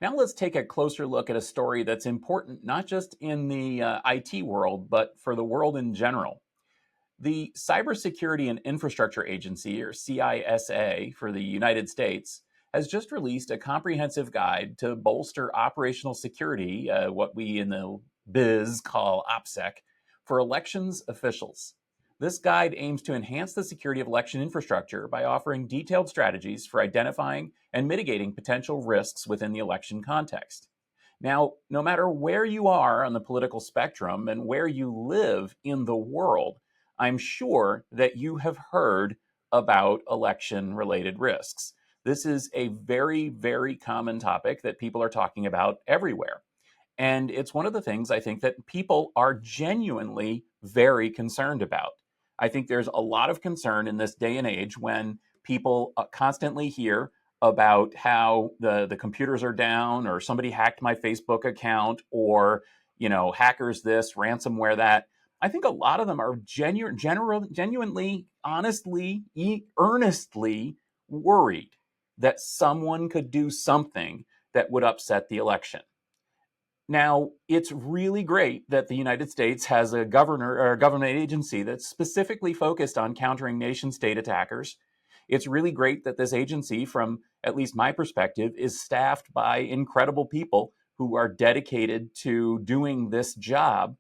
Now let's take a closer look at a story that's important not just in the IT world, but for the world in general. The Cybersecurity and Infrastructure Agency, or CISA, for the United States, has just released a comprehensive guide to bolster operational security, what we in the biz call OPSEC, for elections officials. This guide aims to enhance the security of election infrastructure by offering detailed strategies for identifying and mitigating potential risks within the election context. Now, no matter where you are on the political spectrum and where you live in the world, I'm sure that you have heard about election related risks. This is a very, very common topic that people are talking about everywhere. And it's one of the things I think that people are genuinely very concerned about. I think there's a lot of concern in this day and age when people constantly hear about how the computers are down, or somebody hacked my Facebook account, or hackers this, ransomware that. I think a lot of them are genuinely, honestly, earnestly worried that someone could do something that would upset the election. Now, it's really great that the United States has a government agency that's specifically focused on countering nation state attackers. It's really great that this agency, from at least my perspective, is staffed by incredible people who are dedicated to doing this job.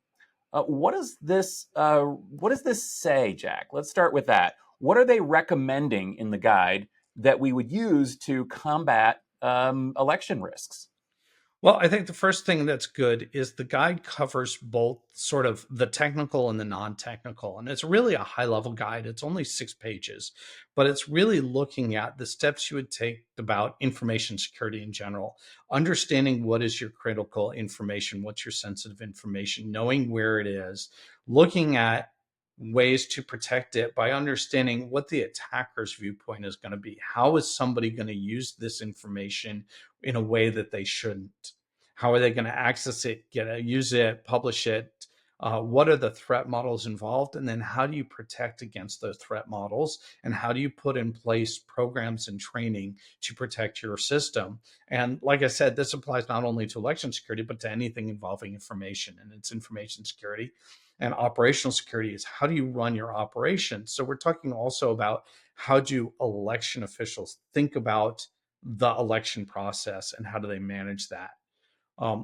What does this say, Jack? Let's start with that. What are they recommending in the guide that we would use to combat election risks? Well, I think the first thing that's good is the guide covers both sort of the technical and the non-technical. And it's really a high-level guide. It's only 6 pages, but it's really looking at the steps you would take about information security in general, understanding what is your critical information, what's your sensitive information, knowing where it is, looking at ways to protect it by understanding what the attacker's viewpoint is going to be. How is somebody going to use this information in a way that they shouldn't? How are they going to access it, use it, publish it? What are the threat models involved? And then how do you protect against those threat models? And how do you put in place programs and training to protect your system? And like I said, this applies not only to election security, but to anything involving information, and it's information security. And operational security is how do you run your operations? So we're talking also about how do election officials think about the election process and how do they manage that?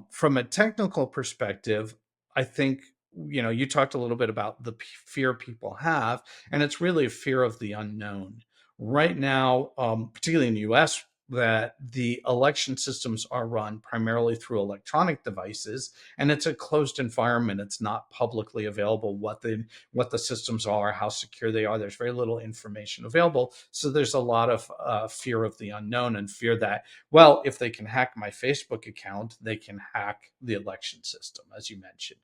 From a technical perspective, I think, you talked a little bit about the fear people have, and it's really a fear of the unknown. Right now, particularly in the US, that the election systems are run primarily through electronic devices, and it's a closed environment. It's not publicly available what the systems are, how secure they are. There's very little information available. So there's a lot of fear of the unknown, and fear that, well, if they can hack my Facebook account, they can hack the election system, as you mentioned.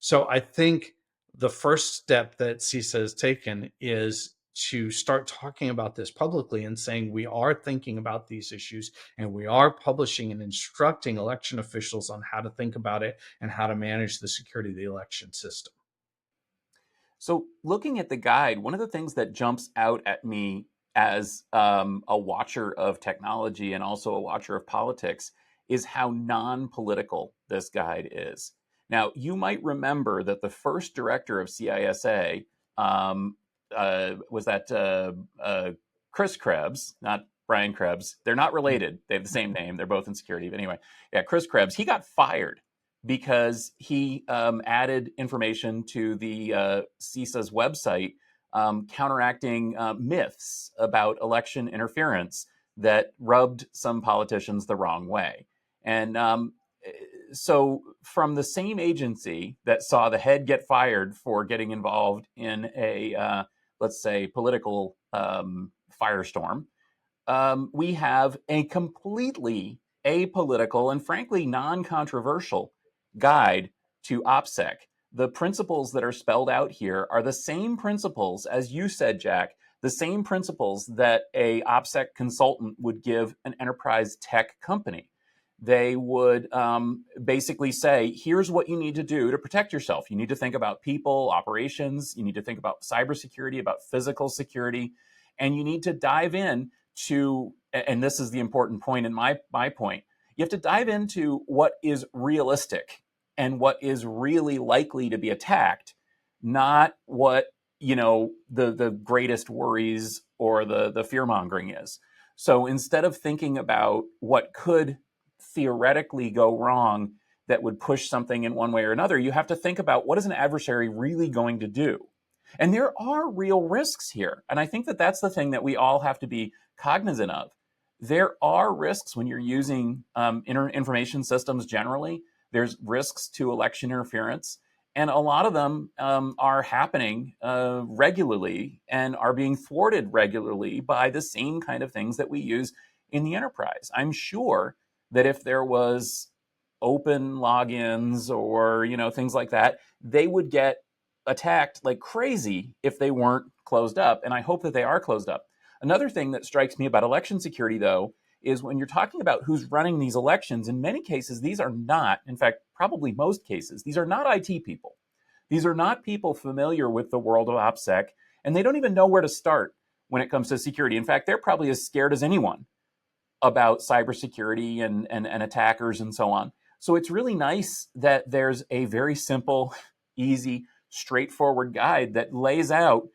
So I think the first step that CISA has taken is to start talking about this publicly and saying we are thinking about these issues, and we are publishing and instructing election officials on how to think about it and how to manage the security of the election system. So, looking at the guide, one of the things that jumps out at me as a watcher of technology and also a watcher of politics is how non-political this guide is. Now, you might remember that the first director of CISA was that Chris Krebs, not Brian Krebs. They're not related. They have the same name. They're both in security. But anyway, yeah, Chris Krebs, he got fired because he added information to the CISA's website, counteracting myths about election interference that rubbed some politicians the wrong way. And so from the same agency that saw the head get fired for getting involved in a, let's say, political firestorm, we have a completely apolitical and frankly non-controversial guide to OPSEC. The principles that are spelled out here are the same principles, as you said, Jack, the same principles that a OPSEC consultant would give an enterprise tech company. They would basically say, here's what you need to do to protect yourself. You need to think about people, operations. You need to think about cybersecurity, about physical security. And you need to dive in to, and this is the important point in my point, you have to dive into what is realistic and what is really likely to be attacked, not what the greatest worries or the fear mongering is. So instead of thinking about what could theoretically go wrong that would push something in one way or another, you have to think about what is an adversary really going to do. And there are real risks here. And I think that that's the thing that we all have to be cognizant of. There are risks when you're using information systems generally. There's risks to election interference. And a lot of them are happening regularly and are being thwarted regularly by the same kind of things that we use in the enterprise. I'm sure that if there was open logins or things like that, they would get attacked like crazy if they weren't closed up. And I hope that they are closed up. Another thing that strikes me about election security, though, is when you're talking about who's running these elections, in many cases, these are not, in fact, probably most cases, these are not IT people. These are not people familiar with the world of OPSEC, and they don't even know where to start when it comes to security. In fact, they're probably as scared as anyone about cybersecurity and attackers and so on. So it's really nice that there's a very simple, easy, straightforward guide that lays out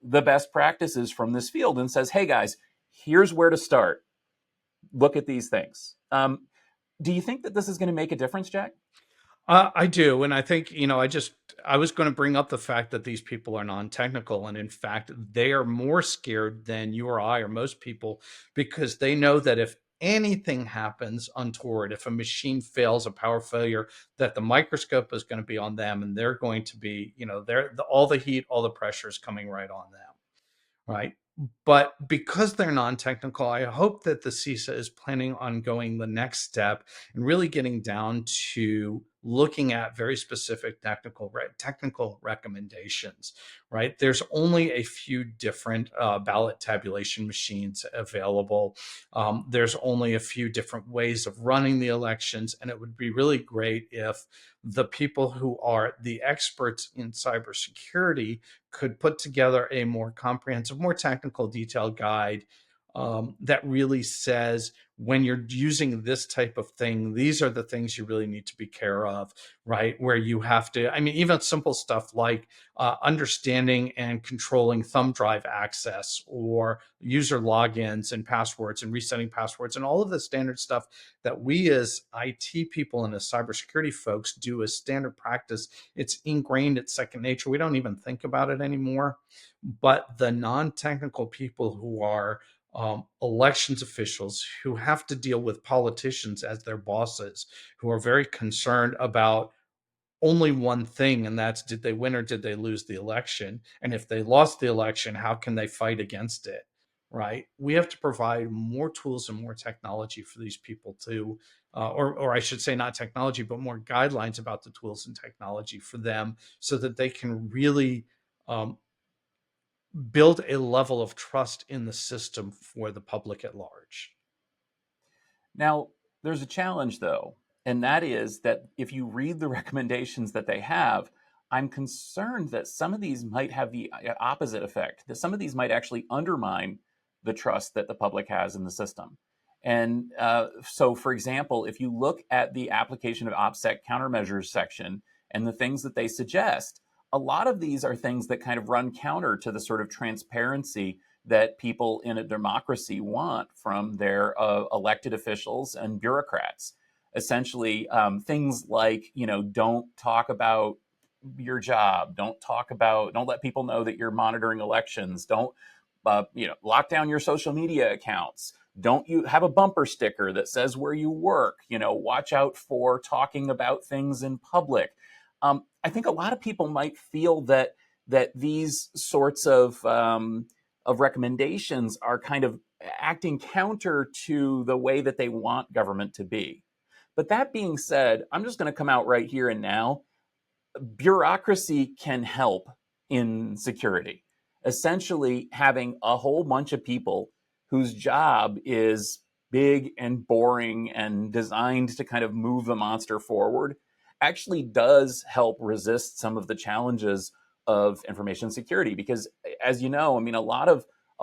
the best practices from this field and says, hey guys, here's where to start. Look at these things. Do you think that this is going to make a difference, Jack? I do, and I think I was going to bring up the fact that these people are non-technical, and in fact, they are more scared than you or I or most people because they know that if anything happens untoward, if a machine fails, a power failure, that the microscope is going to be on them, and they're going to be, all the heat, all the pressure is coming right on them, right? But because they're non-technical, I hope that the CISA is planning on going the next step and really getting down to looking at very specific technical recommendations, right? There's only a few different ballot tabulation machines available. There's only a few different ways of running the elections, and it would be really great if the people who are the experts in cybersecurity could put together a more comprehensive, more technical, detailed guide that really says when you're using this type of thing, these are the things you really need to be care of, right? Where you have to, I mean, even simple stuff like understanding and controlling thumb drive access or user logins and passwords and resetting passwords and all of the standard stuff that we as IT people and as cybersecurity folks do as standard practice. It's ingrained, it's second nature. We don't even think about it anymore. But the non-technical people who are elections officials who have to deal with politicians as their bosses, who are very concerned about only one thing, and that's did they win or did they lose the election? And if they lost the election, how can they fight against it? Right? We have to provide more tools and more technology for these people to, or I should say, not technology, but more guidelines about the tools and technology for them so that they can really um, build a level of trust in the system for the public at large. Now, there's a challenge though, and that is that if you read the recommendations that they have, I'm concerned that some of these might have the opposite effect, that some of these might actually undermine the trust that the public has in the system. And so, for example, if you look at the application of OPSEC countermeasures section and the things that they suggest, a lot of these are things that kind of run counter to the sort of transparency that people in a democracy want from their elected officials and bureaucrats. Essentially, things like, don't talk about your job, don't let people know that you're monitoring elections, don't, lock down your social media accounts. Don't you have a bumper sticker that says where you work? Watch out for talking about things in public. I think a lot of people might feel that these sorts of recommendations are kind of acting counter to the way that they want government to be. But that being said, I'm just going to come out right here and now. Bureaucracy can help in security. Essentially, having a whole bunch of people whose job is big and boring and designed to kind of move the monster forward actually does help resist some of the challenges of information security. Because, as you know, I mean, a lot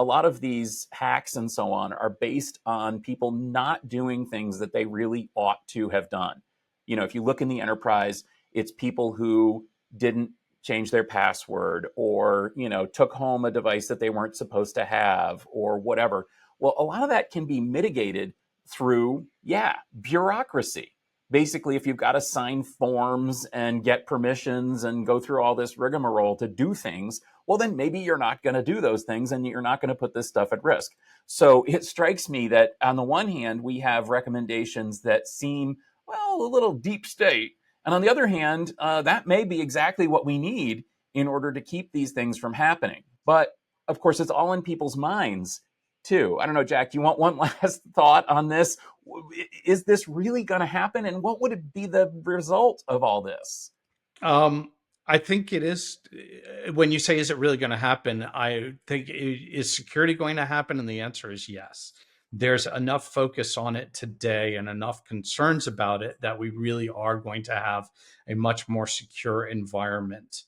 a lot of these hacks and so on are based on people not doing things that they really ought to have done. If you look in the enterprise, it's people who didn't change their password, or took home a device that they weren't supposed to have, or whatever. Well, a lot of that can be mitigated through, bureaucracy. Basically, if you've got to sign forms and get permissions and go through all this rigmarole to do things, well, then maybe you're not going to do those things and you're not going to put this stuff at risk. So it strikes me that on the one hand, we have recommendations that seem, well, a little deep state. And on the other hand, that may be exactly what we need in order to keep these things from happening. But of course, it's all in people's minds too. I don't know, Jack, do you want one last thought on this? Is this really going to happen? And what would it be the result of all this? Um, I think it is. When you say, is it really going to happen? I think, is security going to happen? And the answer is yes. There's enough focus on it today and enough concerns about it that we really are going to have a much more secure environment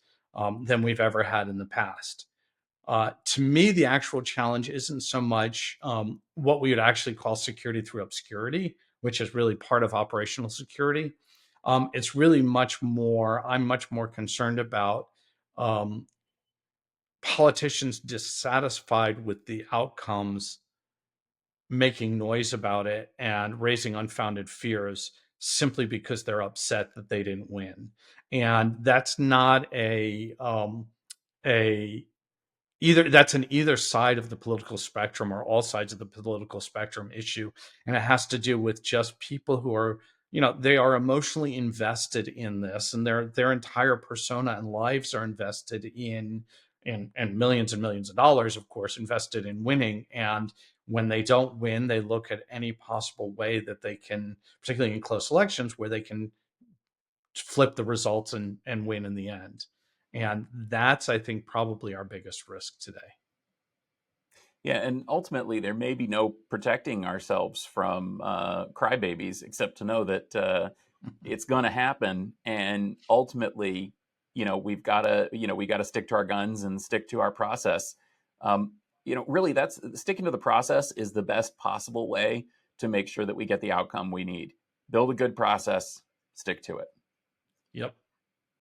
than we've ever had in the past. To me, the actual challenge isn't so much what we would actually call security through obscurity, which is really part of operational security. It's really much more, I'm much more concerned about um, politicians dissatisfied with the outcomes, making noise about it and raising unfounded fears simply because they're upset that they didn't win. And that's not a either that's an either side of the political spectrum or all sides of the political spectrum issue, and it has to do with just people who are, they are emotionally invested in this, and their entire persona and lives are invested in and millions of dollars, of course, invested in winning. And when they don't win, they look at any possible way that they can, particularly in close elections, where they can flip the results and win in the end. And that's, I think, probably our biggest risk today. Yeah, and ultimately, there may be no protecting ourselves from crybabies, except to know that it's going to happen. And ultimately, we got to stick to our guns and stick to our process. Really, that's sticking to the process is the best possible way to make sure that we get the outcome we need. Build a good process, stick to it. Yep.